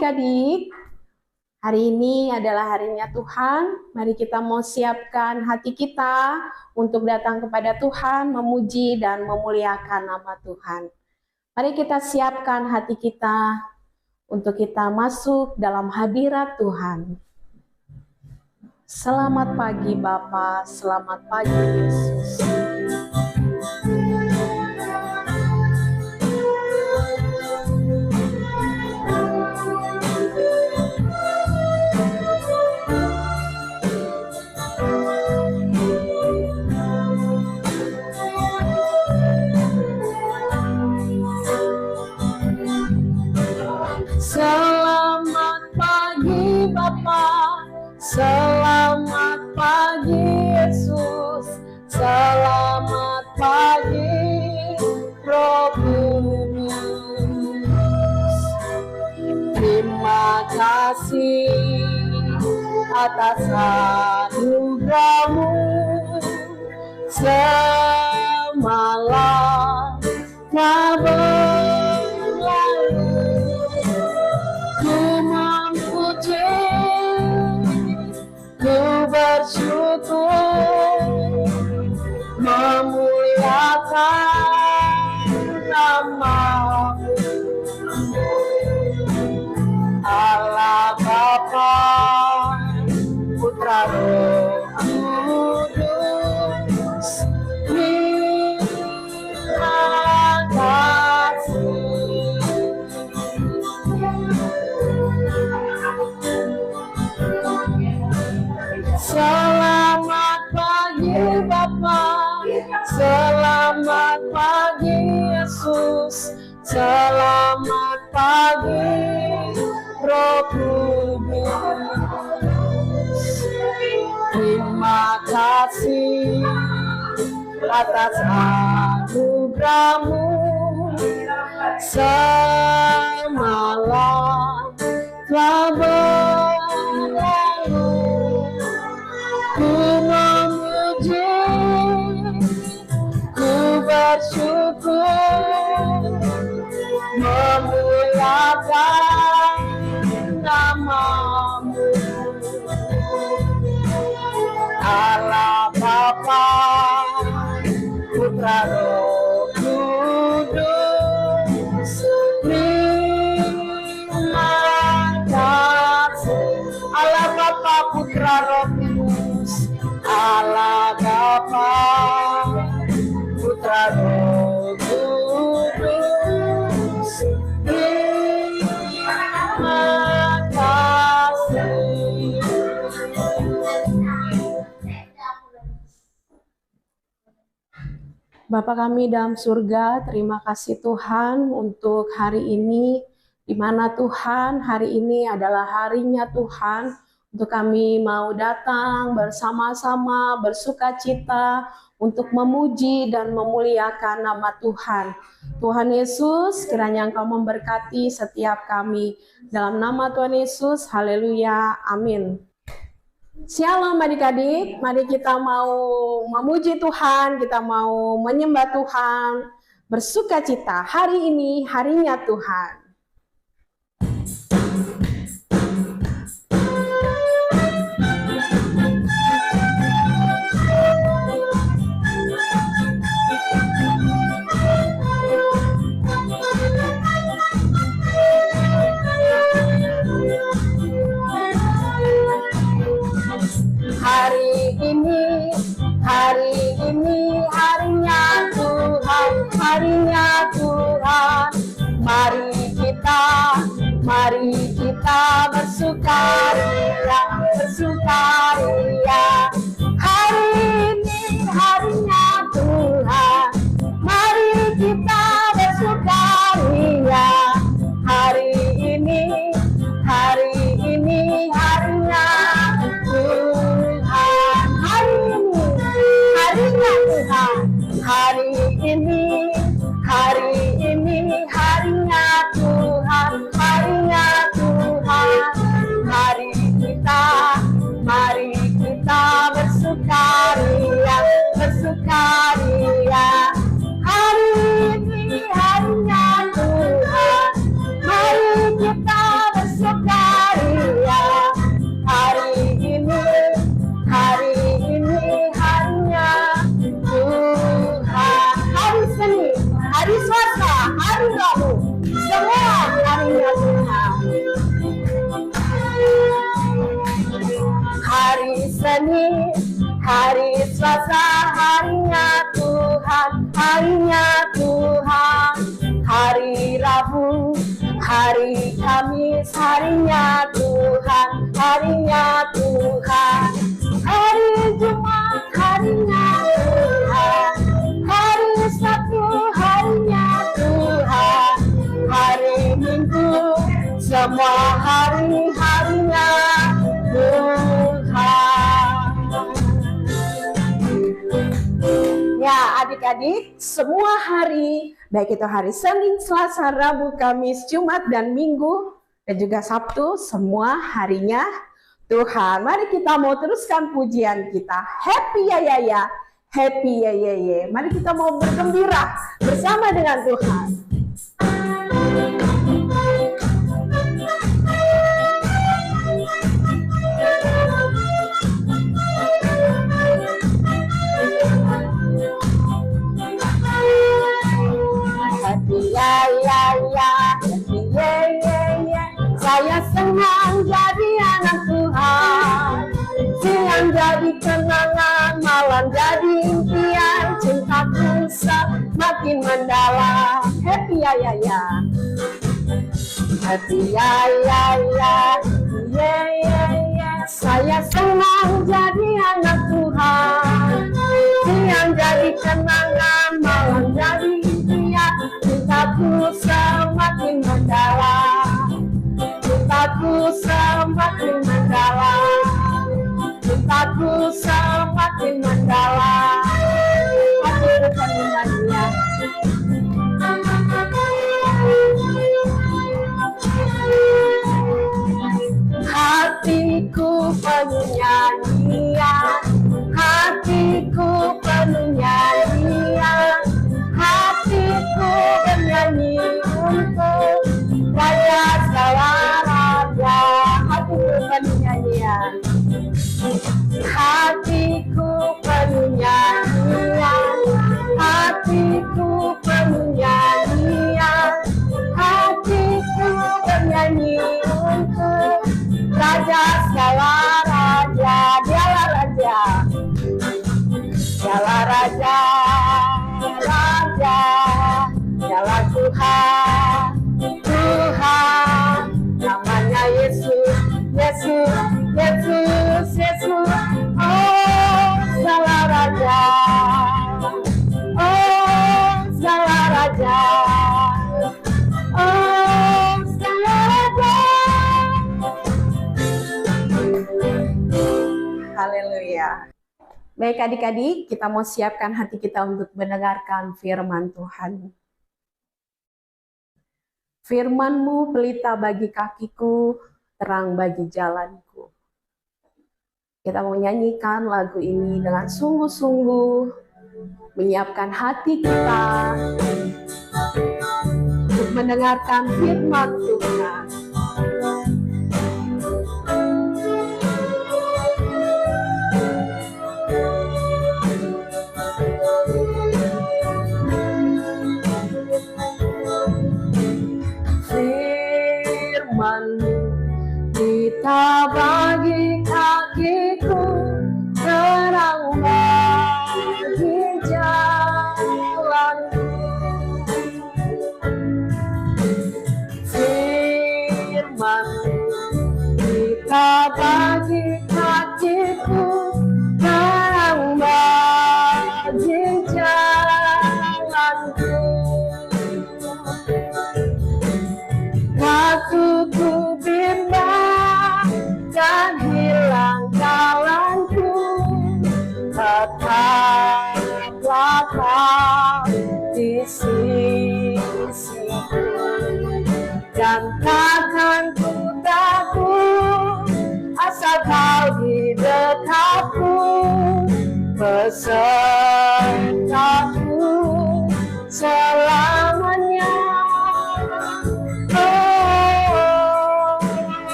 adik-adik, hari ini adalah harinya Tuhan. Mari kita mau siapkan hati kita untuk datang kepada Tuhan, memuji dan memuliakan nama Tuhan. Mari kita siapkan hati kita untuk kita masuk dalam hadirat Tuhan. Selamat pagi Bapa, selamat pagi Yesus. Selamat pagi Bapa, selamat pagi Yesus, selamat pagi Roh Kudus. Terima kasih atas anugerah-Mu semalam telah berlalu. Ku bersyukur memuliakan nama-Mu, Allah Bapa, Putra Roh Kudus. Terima kasih. Selamat pagi Bapa, selamat pagi Yesus, selamat pagi Roh Kudus. Terima kasih atas anugerah-Mu semalam telah berlalu. Ku memuji, ku bersyukur memuliakan nama-Mu, Allah Bapa, Putra Roh Kudus. Terima kasih Allah Bapa, Putra Roh Kudus, Allah Bapa, Putra Roh Kudus. Terima kasih. Bapa kami dalam surga, terima kasih Tuhan untuk hari ini, di mana Tuhan hari ini adalah harinya Tuhan, untuk kami mau datang bersama-sama bersuka cita untuk memuji dan memuliakan nama Tuhan. Tuhan Yesus, kiranya Engkau memberkati setiap kami. Dalam nama Tuhan Yesus, haleluya, amin. Shalom adik-adik, mari kita mau memuji Tuhan, kita mau menyembah Tuhan, bersuka cita. Hari ini harinya Tuhan. Hari ini harinya Tuhan, harinya Tuhan. Mari kita bersukaria, bersukaria. Hari ini harinya Tuhan, mari kita bersukaria. Hari ini harinya Tuhan. Harinya Tuhan, hari ini harinya Tuhan, harinya Tuhan, hari hari Rabu, semua harinya Tuhan. Hari Senin, hari Selasa, harinya Tuhan, harinya Tuhan. Hari Rabu, hari Kamis, harinya Tuhan, harinya Tuhan. Hari Jumat, harinya Tuhan. Hari Sabtu, harinya Tuhan. Hari Minggu, semua hari-harinya Tuhan. Ya, adik-adik, semua hari, baik itu hari Senin, Selasa, Rabu, Kamis, Jumat, dan Minggu, dan juga Sabtu, semua harinya Tuhan. Mari kita mau teruskan pujian kita. Happy ya ya ya, happy ya ya ya. Mari kita mau bergembira bersama dengan Tuhan. Happy ya ya ya, happy ya ya ya. Saya senang jadi anak Tuhan. Siang jadi kenangan, malam jadi impian. Cintaku semakin mendalam. Happy ya ya ya, happy ya ya ya, ya ya ya. Saya senang jadi anak Tuhan. Siang jadi kenangan, malam jadi impian. Cintaku semakin mendalam. Cintaku semakin mendalam. Cintaku semakin mendalam. Aku bukan menyanyi. Hatiku penuh nyanyian, hatiku penuh nyanyian, hatiku bernyanyi untuk Raja segala raja. Hatiku penuh nyanyian, hatiku penuh nyanyian, hatiku penuh nyanyian, hatiku bernyanyi untuk Raja segala raja. Dialah Raja, dialah Raja, Raja, dialah Tuhan, Tuhan. Namanya Yesus, Yesus, Yesus, Yesus. Oh, segala raja, oh, segala raja, oh, segala raja. Haleluya. Baik adik-adik, kita mau siapkan hati kita untuk mendengarkan firman Tuhan. Firman-Mu pelita bagi kakiku, terang bagi jalanku. Kita mau nyanyikan lagu ini dengan sungguh-sungguh, menyiapkan hati kita untuk mendengarkan firman Tuhan. Firman-Mu kita bagi kakiku, terang bagi jalanku.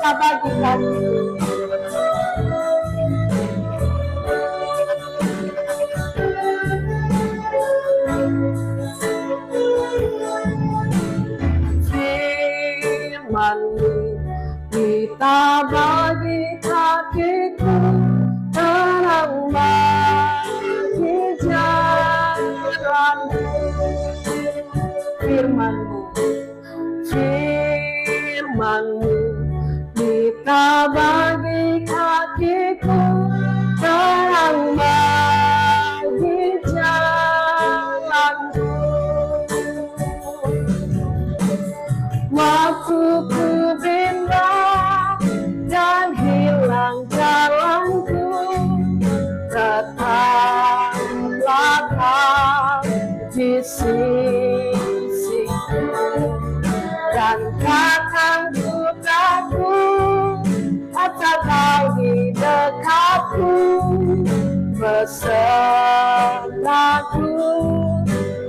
kita bagikan. Firman-Mu kita bagi kakiku, terang bagi jalanku. Firman-Mu, Firman-Mu kita bagi kakiku, terang bagi jalanku. Waktu ku bimbang dan hilang jalanku, tetaplah Kau di sisiku, dan takkan ku takut asal Kau di dekatku, besertaku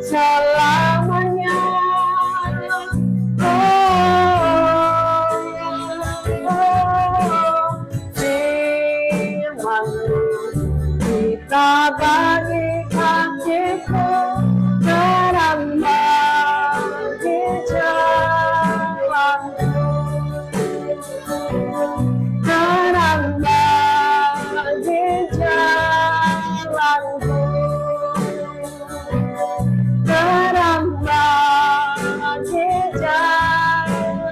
selamanya. Firman-Mu kita bagi kakiku, terang bagi jalanku, terang bagi jalanku, terang bagi jalanku.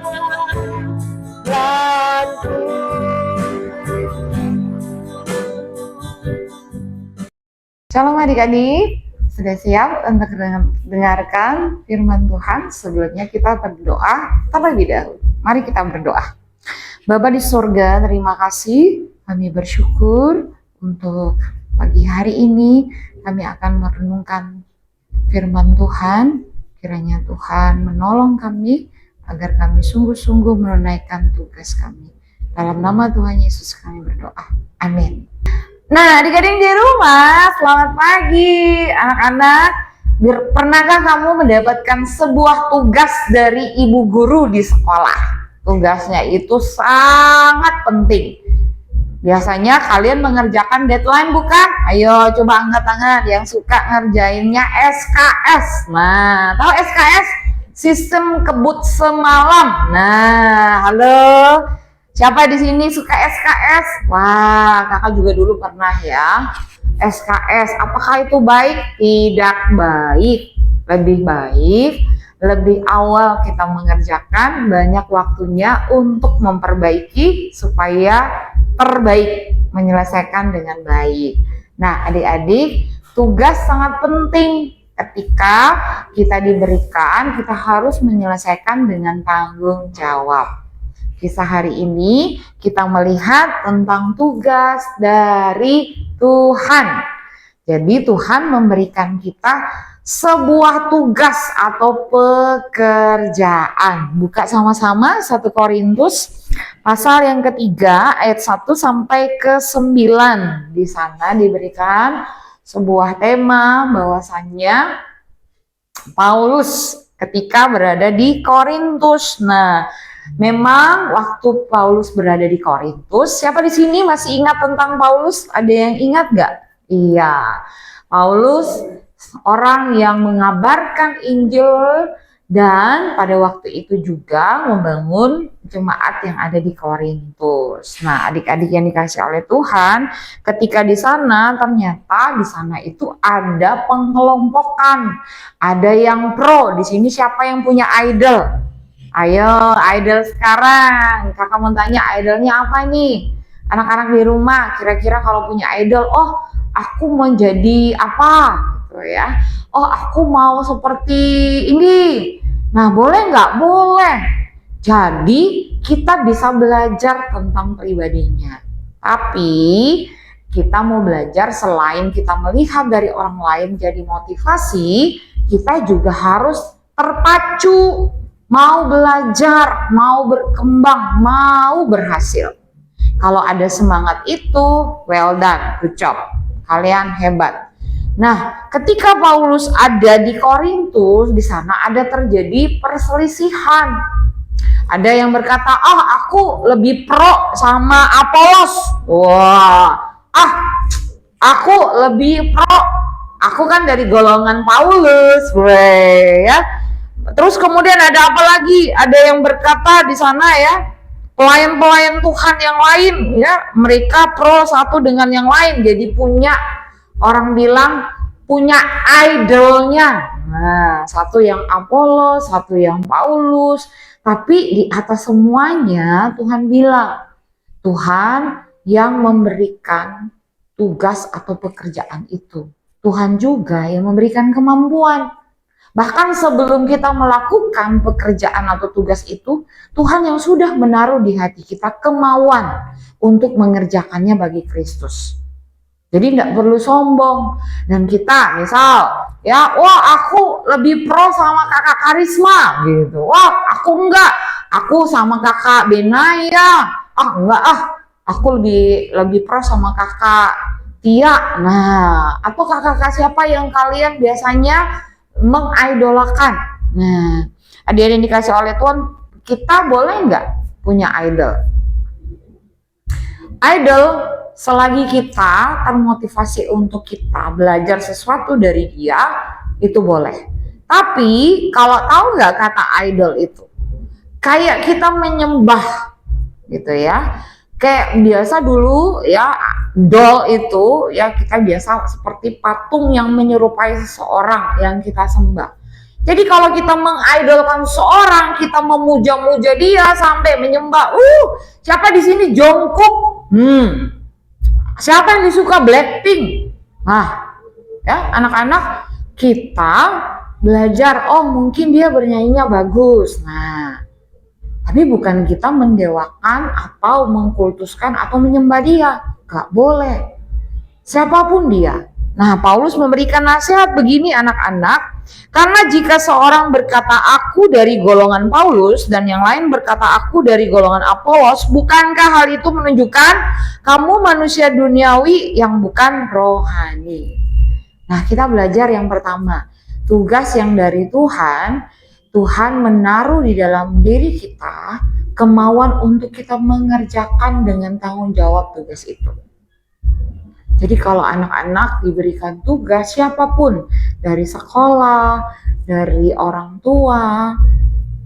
Shalom adik-adik, sudah siap untuk mendengarkan firman Tuhan? Sebelumnya kita berdoa terlebih dahulu. Mari kita berdoa. Bapa di surga, terima kasih. Kami bersyukur untuk pagi hari ini kami akan merenungkan firman Tuhan. Kiranya Tuhan menolong kami agar kami sungguh-sungguh menunaikan tugas kami. Dalam nama Tuhan Yesus kami berdoa. Amin. Nah, adik-adik di rumah, selamat pagi anak-anak. Pernahkah kamu mendapatkan sebuah tugas dari ibu guru di sekolah? Tugasnya itu sangat penting. Biasanya kalian mengerjakan deadline bukan? Ayo coba angkat tangan yang suka ngerjainnya SKS. Nah, tahu SKS? Sistem kebut semalam. Nah, halo. Siapa di sini suka SKS? Wah, kakak juga dulu pernah ya. SKS, apakah itu baik? Tidak baik. Lebih baik, lebih awal kita mengerjakan, banyak waktunya untuk memperbaiki supaya terbaik, menyelesaikan dengan baik. Nah, adik-adik, tugas sangat penting. Ketika kita diberikan, kita harus menyelesaikan dengan tanggung jawab. Kisah hari ini kita melihat tentang tugas dari Tuhan. Jadi Tuhan memberikan kita sebuah tugas atau pekerjaan. Buka sama-sama 1 Korintus pasal yang ketiga ayat 1 sampai ke 9. Di sana diberikan sebuah tema bahwasannya Paulus ketika berada di Korintus. Nah, memang waktu Paulus berada di Korintus, siapa di sini masih ingat tentang Paulus? Ada yang ingat gak? Iya, Paulus orang yang mengabarkan Injil dan pada waktu itu juga membangun jemaat yang ada di Korintus. Nah, adik-adik yang dikasih oleh Tuhan, ketika di sana ternyata di sana itu ada pengelompokan, ada yang pro. Di sini siapa yang punya idol? Ayo, idol sekarang. Kakak mau tanya, idolnya apa nih? Anak-anak di rumah, kira-kira kalau punya idol, oh aku mau jadi apa? Gitu ya. Oh aku mau seperti ini. Nah boleh nggak? Boleh. Jadi kita bisa belajar tentang pribadinya. Tapi kita mau belajar selain kita melihat dari orang lain jadi motivasi, kita juga harus terpacu. Mau belajar, mau berkembang, mau berhasil. Kalau ada semangat itu, well done, good job. Kalian hebat. Nah, ketika Paulus ada di Korintus, di sana ada terjadi perselisihan. Ada yang berkata, aku lebih pro sama Apolos. Wah, aku lebih pro. Aku kan dari golongan Paulus, ya. Terus kemudian ada apa lagi? Ada yang berkata di sana ya, pelayan-pelayan Tuhan yang lain ya, mereka pro satu dengan yang lain, jadi punya, orang bilang punya idolnya. Nah, satu yang Apolos, satu yang Paulus, tapi di atas semuanya Tuhan bilang, Tuhan yang memberikan tugas atau pekerjaan itu. Tuhan juga yang memberikan kemampuan. Bahkan sebelum kita melakukan pekerjaan atau tugas itu, Tuhan yang sudah menaruh di hati kita kemauan untuk mengerjakannya bagi Kristus. Jadi tidak perlu sombong. Dan kita misal, ya, aku lebih pro sama kakak Karisma gitu. Aku enggak. Aku sama kakak Benaya. Enggak, aku lebih pro sama kakak Tia. Nah, atau kakak siapa yang kalian biasanya mengidolakan. Nah, adik-adik yang dikasih oleh Tuhan, kita boleh nggak punya idol? Idol, selagi kita termotivasi untuk kita belajar sesuatu dari dia, itu boleh. Tapi kalau tahu nggak kata idol itu? Kayak kita menyembah gitu ya. Kayak biasa dulu ya, doll itu ya, kita biasa seperti patung yang menyerupai seseorang yang kita sembah. Jadi kalau kita mengidolkan seseorang, kita memuja-muja dia sampai menyembah. Siapa di sini Jungkook? Siapa yang disuka Blackpink? Ya anak-anak, kita belajar, mungkin dia bernyanyinya bagus. Nah, tapi bukan kita mendewakan atau mengkultuskan atau menyembah dia. Gak boleh. Siapapun dia. Nah, Paulus memberikan nasihat begini anak-anak. Karena jika seorang berkata aku dari golongan Paulus dan yang lain berkata aku dari golongan Apolos, bukankah hal itu menunjukkan kamu manusia duniawi yang bukan rohani? Nah, kita belajar yang pertama. Tugas yang dari Tuhan, Tuhan menaruh di dalam diri kita kemauan untuk kita mengerjakan dengan tanggung jawab tugas itu. Jadi kalau anak-anak diberikan tugas, siapapun, dari sekolah, dari orang tua,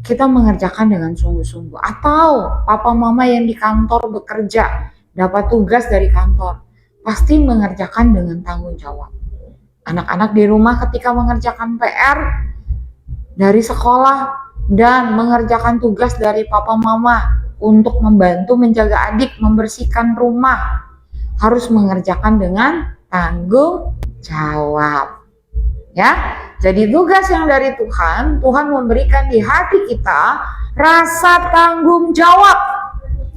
kita mengerjakan dengan sungguh-sungguh. Atau papa mama yang di kantor bekerja, dapat tugas dari kantor, pasti mengerjakan dengan tanggung jawab. Anak-anak di rumah ketika mengerjakan PR dari sekolah dan mengerjakan tugas dari papa mama untuk membantu menjaga adik, membersihkan rumah, harus mengerjakan dengan tanggung jawab. Ya, jadi tugas yang dari Tuhan, Tuhan memberikan di hati kita rasa tanggung jawab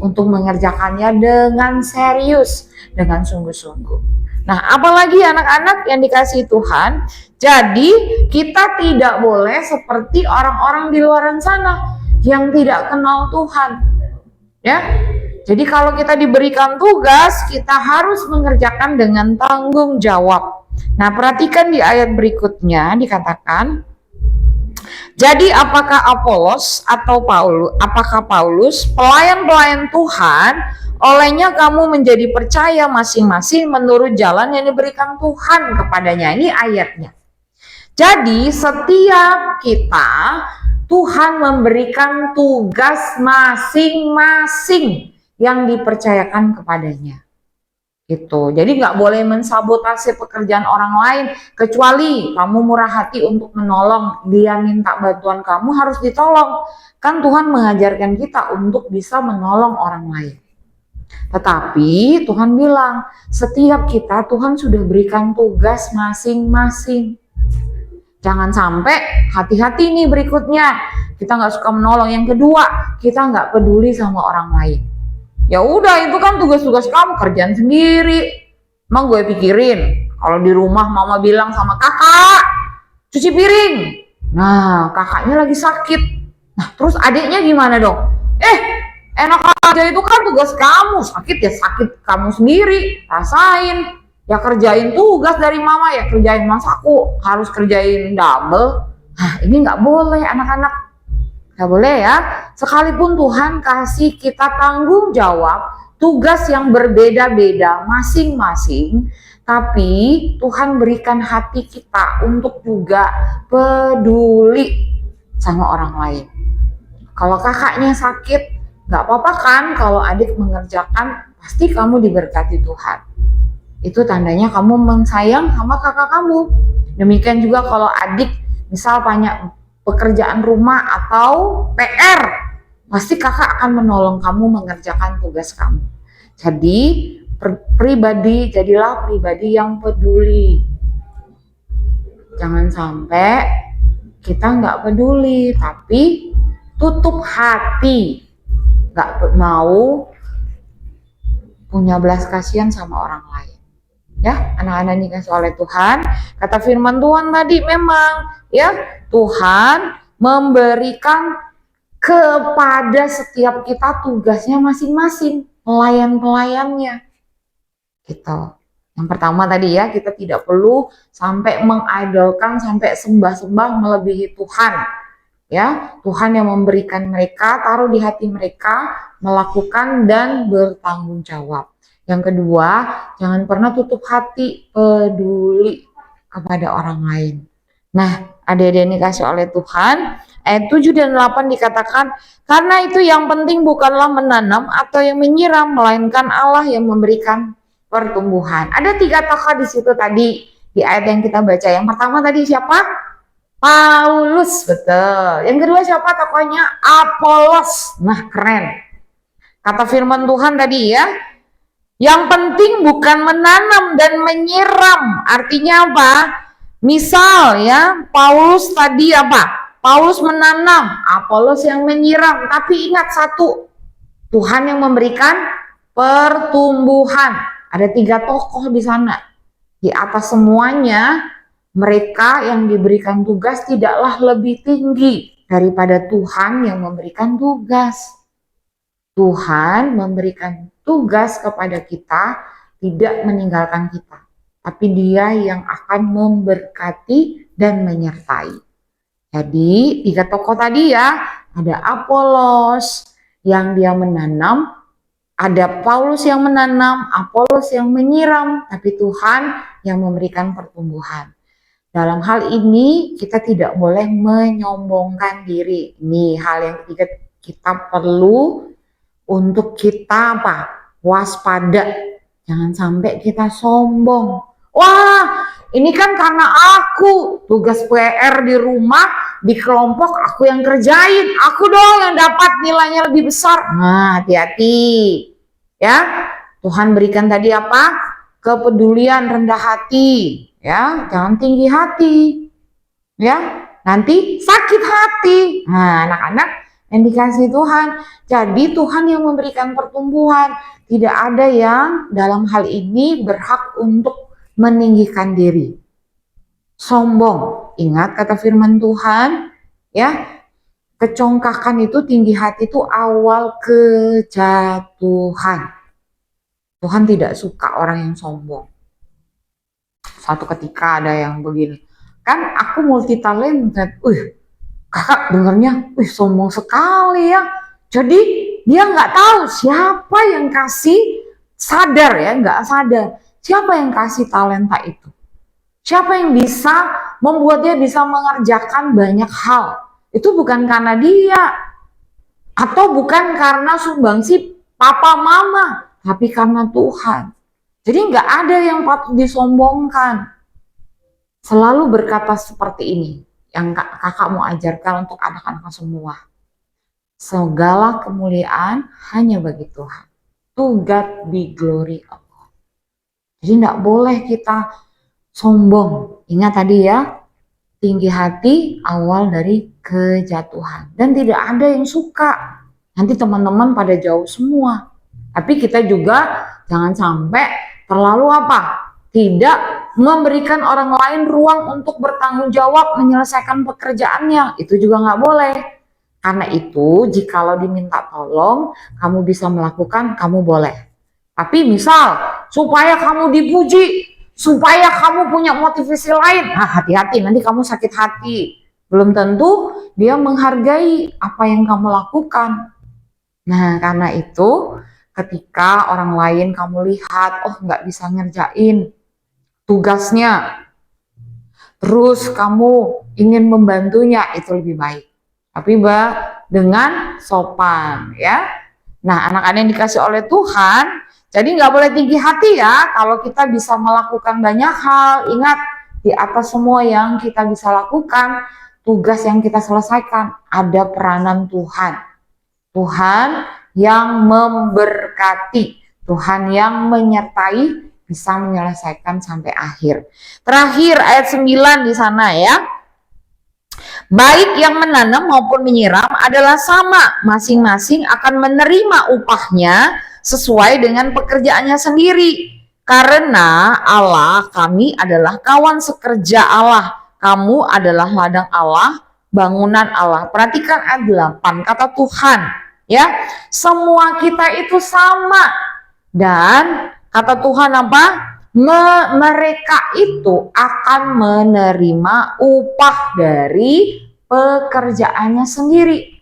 untuk mengerjakannya dengan serius, dengan sungguh-sungguh. Nah, apalagi anak-anak yang dikasihi Tuhan, jadi kita tidak boleh seperti orang-orang di luar sana yang tidak kenal Tuhan. Ya. Jadi kalau kita diberikan tugas, kita harus mengerjakan dengan tanggung jawab. Nah, perhatikan di ayat berikutnya dikatakan, jadi apakah Apolos atau Paulus, pelayan-pelayan Tuhan, olehnya kamu menjadi percaya masing-masing menurut jalan yang diberikan Tuhan kepadanya. Ini ayatnya. Jadi setiap kita, Tuhan memberikan tugas masing-masing yang dipercayakan kepadanya. Gitu. Jadi nggak boleh mensabotase pekerjaan orang lain, kecuali kamu murah hati untuk menolong, dia minta bantuan kamu harus ditolong. Kan Tuhan mengajarkan kita untuk bisa menolong orang lain. Tetapi Tuhan bilang, setiap kita Tuhan sudah berikan tugas masing-masing. Jangan sampai, hati-hati nih berikutnya, kita nggak suka menolong. Yang kedua, kita nggak peduli sama orang lain. Ya udah, itu kan tugas-tugas kamu, kerjaan sendiri. Emang gue pikirin, kalau di rumah mama bilang sama kakak, cuci piring. Nah, kakaknya lagi sakit. Nah, terus adiknya gimana dong? Enak aja, itu kan tugas kamu. Sakit ya sakit kamu sendiri, rasain. Ya kerjain tugas dari mama, ya kerjain. Masa aku harus kerjain double? Nah, ini nggak boleh anak-anak. Gak boleh ya. Sekalipun Tuhan kasih kita tanggung jawab, tugas yang berbeda-beda masing-masing, tapi Tuhan berikan hati kita untuk juga peduli sama orang lain. Kalau kakaknya sakit, gak apa-apa kan kalau adik mengerjakan, pasti kamu diberkati Tuhan. Itu tandanya kamu mensayang sama kakak kamu. Demikian juga kalau adik misal banyak pekerjaan rumah atau PR, pasti kakak akan menolong kamu mengerjakan tugas kamu. Jadi jadilah pribadi yang peduli. Jangan sampai kita nggak peduli, tapi tutup hati, nggak mau punya belas kasihan sama orang lain. Ya, anak-anak dikasih oleh Tuhan. Kata firman Tuhan tadi memang, ya, Tuhan memberikan kepada setiap kita tugasnya masing-masing, pelayan-pelayannya. Gitu. Yang pertama tadi ya, kita tidak perlu sampai mengidolkan, sampai sembah-sembah melebihi Tuhan. Ya, Tuhan yang memberikan mereka, taruh di hati mereka, melakukan dan bertanggung jawab. Yang kedua, jangan pernah tutup hati, peduli kepada orang lain. Nah, adik-adik ini dikasih oleh Tuhan, ayat 7 dan 8 dikatakan, karena itu yang penting bukanlah menanam atau yang menyiram, melainkan Allah yang memberikan pertumbuhan. Ada 3 tokoh di situ tadi, di ayat yang kita baca. Yang pertama tadi siapa? Paulus, betul. Yang kedua siapa tokohnya? Apolos. Nah, keren. Kata firman Tuhan tadi ya, yang penting bukan menanam dan menyiram. Artinya apa? Misal ya, Paulus tadi apa? Paulus menanam, Apolos yang menyiram. Tapi ingat satu, Tuhan yang memberikan pertumbuhan. Ada 3 tokoh di sana. Di atas semuanya, mereka yang diberikan tugas tidaklah lebih tinggi daripada Tuhan yang memberikan tugas. Tuhan memberikan tugas kepada kita, tidak meninggalkan kita, tapi Dia yang akan memberkati dan menyertai. Jadi 3 tokoh tadi ya, ada Apolos yang dia menanam, ada Paulus yang menanam, Apolos yang menyiram, tapi Tuhan yang memberikan pertumbuhan. Dalam hal ini kita tidak boleh menyombongkan diri. Ini hal yang ketiga, kita perlu untuk kita apa? Waspada. Jangan sampai kita sombong. Wah, ini kan karena aku tugas PR di rumah, di kelompok aku yang kerjain, aku dong yang dapat nilainya lebih besar. Nah, hati-hati. Ya, Tuhan berikan tadi apa? Kepedulian, rendah hati. Ya, jangan tinggi hati. Ya, nanti sakit hati. Nah, anak-anak yang dikasih Tuhan. Jadi Tuhan yang memberikan pertumbuhan. Tidak ada yang dalam hal ini berhak untuk meninggikan diri. Sombong. Ingat kata firman Tuhan, ya. Kecongkakan itu, tinggi hati itu awal kejatuhan. Tuhan tidak suka orang yang sombong. Suatu ketika ada yang begini, kan aku multi talented, kakak dengarnya, sombong sekali ya. Jadi dia nggak tahu siapa yang kasih, sadar ya, nggak sadar siapa yang kasih talenta itu, siapa yang bisa membuat dia bisa mengerjakan banyak hal. Itu bukan karena dia, atau bukan karena sumbangsi papa mama, tapi karena Tuhan. Jadi nggak ada yang patut disombongkan. Selalu berkata seperti ini, yang kakak mau ajarkan untuk anak-anak semua. Segala kemuliaan hanya bagi Tuhan. To God be glory of God. Jadi nggak boleh kita sombong. Ingat tadi ya, tinggi hati awal dari kejatuhan. Dan tidak ada yang suka. Nanti teman-teman pada jauh semua. Tapi kita juga jangan sampai terlalu apa? Tidak memberikan orang lain ruang untuk bertanggung jawab menyelesaikan pekerjaannya. Itu juga nggak boleh. Karena itu, jikalau diminta tolong, kamu bisa melakukan, kamu boleh. Tapi misal, supaya kamu dipuji, supaya kamu punya motivasi lain, hati-hati, nanti kamu sakit hati. Belum tentu Dia menghargai apa yang kamu lakukan. Nah, karena itu ketika orang lain kamu lihat, oh nggak bisa ngerjain tugasnya, terus kamu ingin membantunya, itu lebih baik. Tapi dengan sopan ya. Nah, anak-anak yang dikasih oleh Tuhan, jadi nggak boleh tinggi hati ya. Kalau kita bisa melakukan banyak hal, ingat di atas semua yang kita bisa lakukan, tugas yang kita selesaikan, ada peranan Tuhan. Tuhan yang memberkati, Tuhan yang menyertai, bisa menyelesaikan sampai akhir. Terakhir ayat 9 di sana ya. Baik yang menanam maupun menyiram adalah sama, masing-masing akan menerima upahnya sesuai dengan pekerjaannya sendiri. Karena Allah, kami adalah kawan sekerja Allah, kamu adalah ladang Allah, bangunan Allah. Perhatikan ayat 8, kata Tuhan ya, semua kita itu sama. Dan kata Tuhan apa? Mereka itu akan menerima upah dari pekerjaannya sendiri.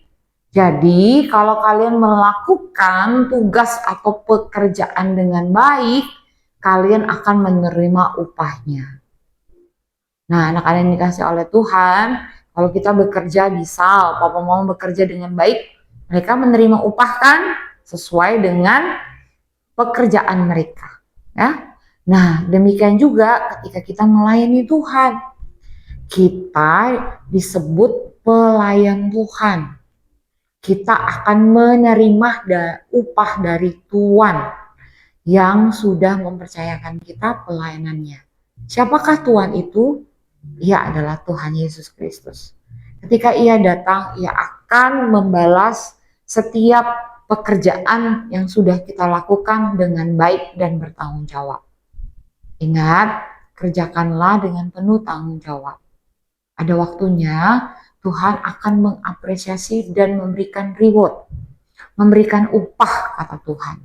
Jadi kalau kalian melakukan tugas atau pekerjaan dengan baik, kalian akan menerima upahnya. Nah, anak-anak yang dikasih oleh Tuhan, kalau kita bekerja di SAL, papa mama bekerja dengan baik, mereka menerima upah kan sesuai dengan pekerjaan mereka ya. Nah, demikian juga ketika kita melayani Tuhan, kita disebut pelayan Tuhan. Kita akan menerima upah dari Tuhan yang sudah mempercayakan kita pelayanannya. Siapakah Tuhan itu? Ia adalah Tuhan Yesus Kristus. Ketika Ia datang, Ia akan membalas setiap pekerjaan yang sudah kita lakukan dengan baik dan bertanggung jawab. Ingat, kerjakanlah dengan penuh tanggung jawab. Ada waktunya Tuhan akan mengapresiasi dan memberikan reward, memberikan upah, kata Tuhan.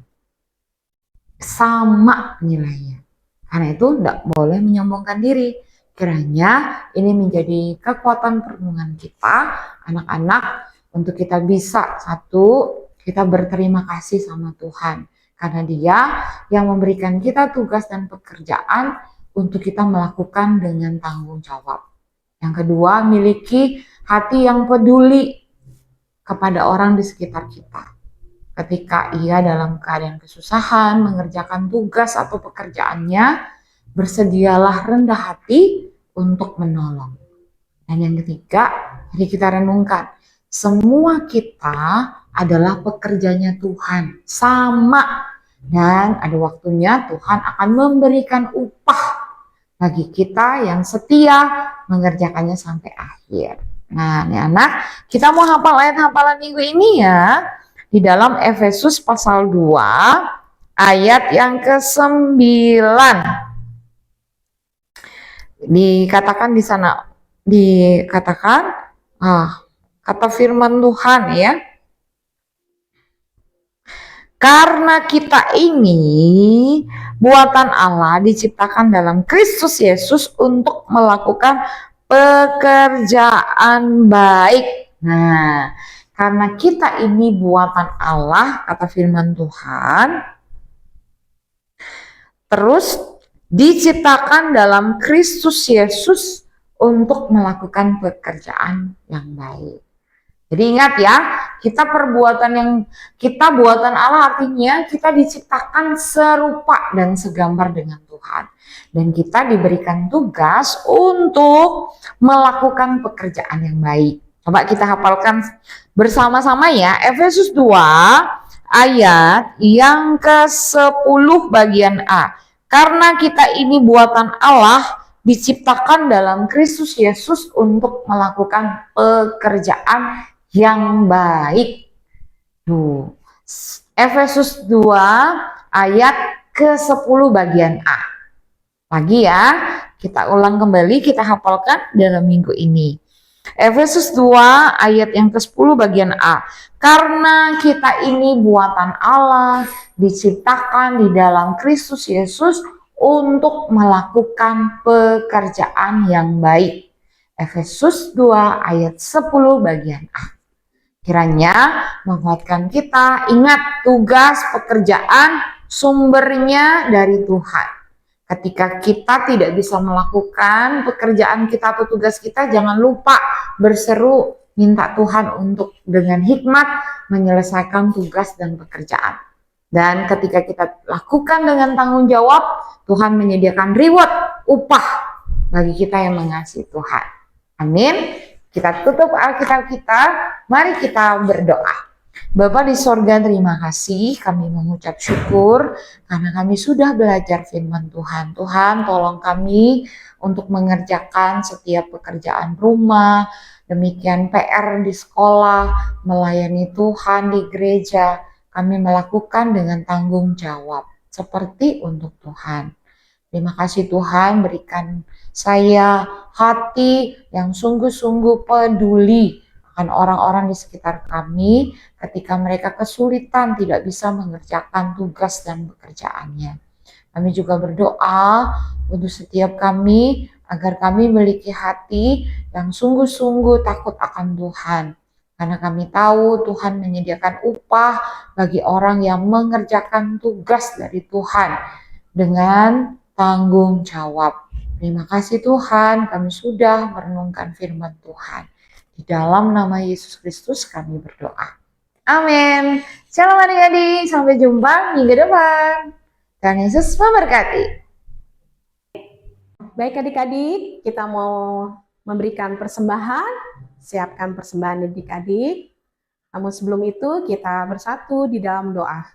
Sama nilainya. Karena itu tidak boleh menyombongkan diri. Kiranya ini menjadi kekuatan perenungan kita, anak-anak, untuk kita bisa, satu, kita berterima kasih sama Tuhan. Karena Dia yang memberikan kita tugas dan pekerjaan untuk kita melakukan dengan tanggung jawab. Yang kedua, miliki hati yang peduli kepada orang di sekitar kita. Ketika ia dalam keadaan kesusahan, mengerjakan tugas atau pekerjaannya, bersedialah rendah hati untuk menolong. Dan yang ketiga, mari kita renungkan, semua kita adalah pekerjanya Tuhan, sama. Dan ada waktunya Tuhan akan memberikan upah bagi kita yang setia mengerjakannya sampai akhir. Nah, ini anak, kita mau hafal ayat hafalan minggu ini ya. Di dalam Efesus pasal 2 ayat yang ke-9. Dikatakan di sana, kata firman Tuhan ya. Karena kita ini buatan Allah diciptakan dalam Kristus Yesus untuk melakukan pekerjaan baik. Nah, karena kita ini buatan Allah, kata firman Tuhan, terus diciptakan dalam Kristus Yesus untuk melakukan pekerjaan yang baik. Jadi ingat ya, kita buatan Allah, artinya kita diciptakan serupa dan segambar dengan Tuhan. Dan kita diberikan tugas untuk melakukan pekerjaan yang baik. Coba kita hafalkan bersama-sama ya, Efesus 2 ayat yang ke-10 bagian A. Karena kita ini buatan Allah, diciptakan dalam Kristus Yesus untuk melakukan pekerjaan yang baik. Efesus 2 ayat ke-10 bagian A. Lagi ya, kita ulang kembali, kita hafalkan dalam minggu ini. Efesus 2 ayat yang ke-10 bagian A. Karena kita ini buatan Allah, diciptakan di dalam Kristus Yesus untuk melakukan pekerjaan yang baik. Efesus 2 ayat 10 bagian A. Kiranya menguatkan kita, ingat tugas pekerjaan sumbernya dari Tuhan. Ketika kita tidak bisa melakukan pekerjaan kita atau tugas kita, jangan lupa berseru minta Tuhan untuk dengan hikmat menyelesaikan tugas dan pekerjaan. Dan ketika kita lakukan dengan tanggung jawab, Tuhan menyediakan reward, upah bagi kita yang mengasihi Tuhan. Amin. Kita tutup Alkitab kita, mari kita berdoa. Bapa di sorga, terima kasih, kami mengucap syukur karena kami sudah belajar firman Tuhan. Tuhan, tolong kami untuk mengerjakan setiap pekerjaan rumah, demikian PR di sekolah, melayani Tuhan di gereja. Kami melakukan dengan tanggung jawab, seperti untuk Tuhan. Terima kasih Tuhan, berikan saya hati yang sungguh-sungguh peduli akan orang-orang di sekitar kami ketika mereka kesulitan tidak bisa mengerjakan tugas dan pekerjaannya. Kami juga berdoa untuk setiap kami agar kami memiliki hati yang sungguh-sungguh takut akan Tuhan. Karena kami tahu Tuhan menyediakan upah bagi orang yang mengerjakan tugas dari Tuhan dengan tanggung jawab. Terima kasih Tuhan, kami sudah merenungkan firman Tuhan. Di dalam nama Yesus Kristus kami berdoa. Amin. Shalom adik-adik, sampai jumpa minggu depan. Tuhan Yesus memberkati. Baik adik-adik, kita mau memberikan persembahan. Siapkan persembahan adik-adik. Namun sebelum itu kita bersatu di dalam doa.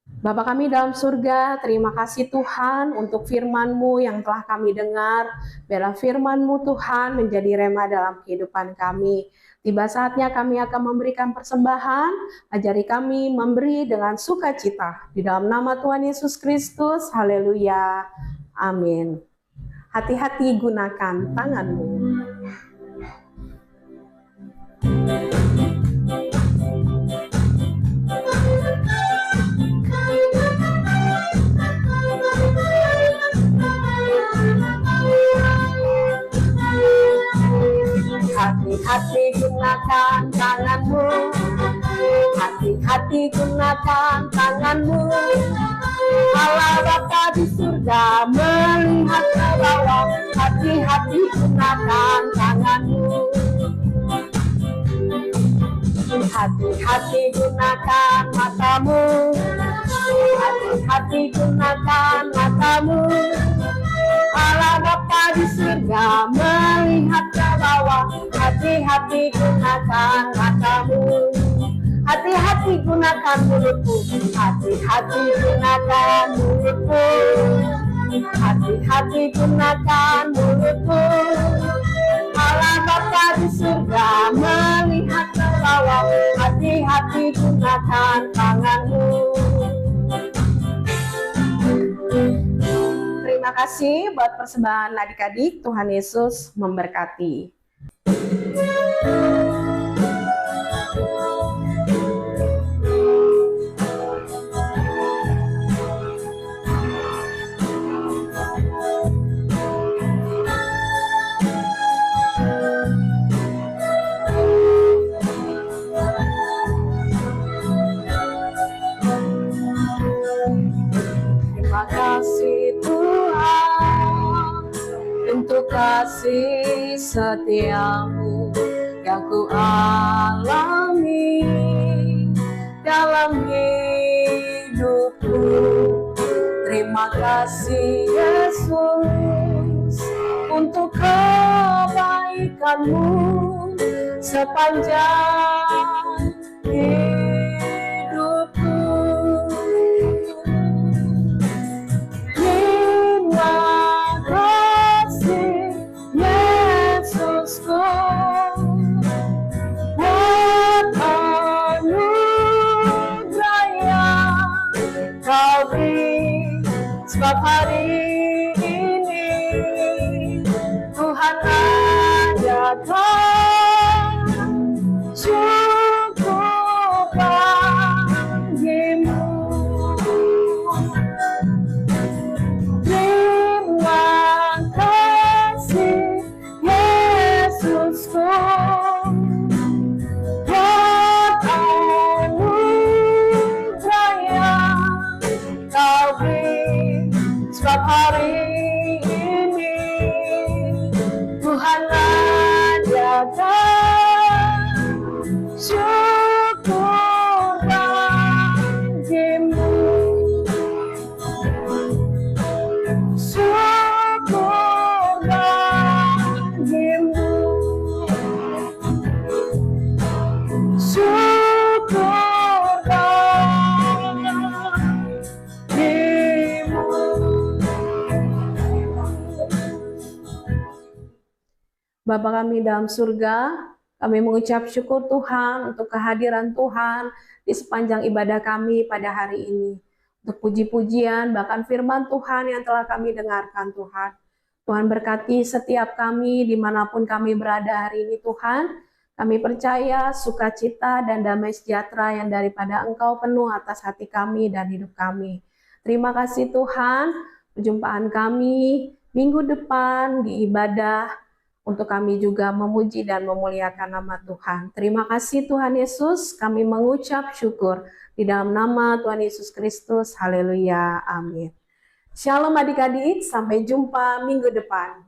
Bapa kami dalam surga, terima kasih Tuhan untuk firman-Mu yang telah kami dengar. Biarlah firman-Mu Tuhan menjadi rema dalam kehidupan kami. Tiba saatnya kami akan memberikan persembahan, ajari kami memberi dengan sukacita. Di dalam nama Tuhan Yesus Kristus, haleluya, amin. Hati-hati gunakan tanganmu. Hati-hati gunakan tanganmu, hati-hati gunakan tanganmu. Allah Bapa di surga melihat ke bawah, hati-hati gunakan tanganmu. Hati-hati gunakan matamu, hati-hati gunakan matamu. Allah Bapa di surga melihat ke bawah, hati-hati gunakan matamu. Hati-hati gunakan mulutmu, hati-hati gunakan mulutmu. Hati-hati gunakan mulutmu. Allah Bapa di surga melihat ke bawah, hati-hati gunakan tanganmu. Terima kasih buat persembahan adik-adik. Tuhan Yesus memberkati. Terima kasih Tuhan untuk kasih setiamu yang ku alami dalam hidupku. Terima kasih Yesus untuk kebaikanmu sepanjang hidupku. Terima kasih Yesusku buat anugerah yang Kau beri, sebab hari ini Tuhan adakan cukup bagimu. Terima kasih Yesus. buat anugerah yang Kau beri setiap hari ini. Tuhan ajakan syukur bagimu, syukur bagimu, syukur bagimu. Bapa kami dalam surga, kami mengucap syukur Tuhan untuk kehadiran Tuhan di sepanjang ibadah kami pada hari ini. Untuk puji-pujian, bahkan firman Tuhan yang telah kami dengarkan Tuhan. Tuhan berkati setiap kami dimanapun kami berada hari ini Tuhan. Kami percaya sukacita dan damai sejahtera yang daripada Engkau penuh atas hati kami dan hidup kami. Terima kasih Tuhan, perjumpaan kami minggu depan di ibadah, untuk kami juga memuji dan memuliakan nama Tuhan. Terima kasih Tuhan Yesus, kami mengucap syukur di dalam nama Tuhan Yesus Kristus. Haleluya, amin. Shalom adik-adik, sampai jumpa minggu depan.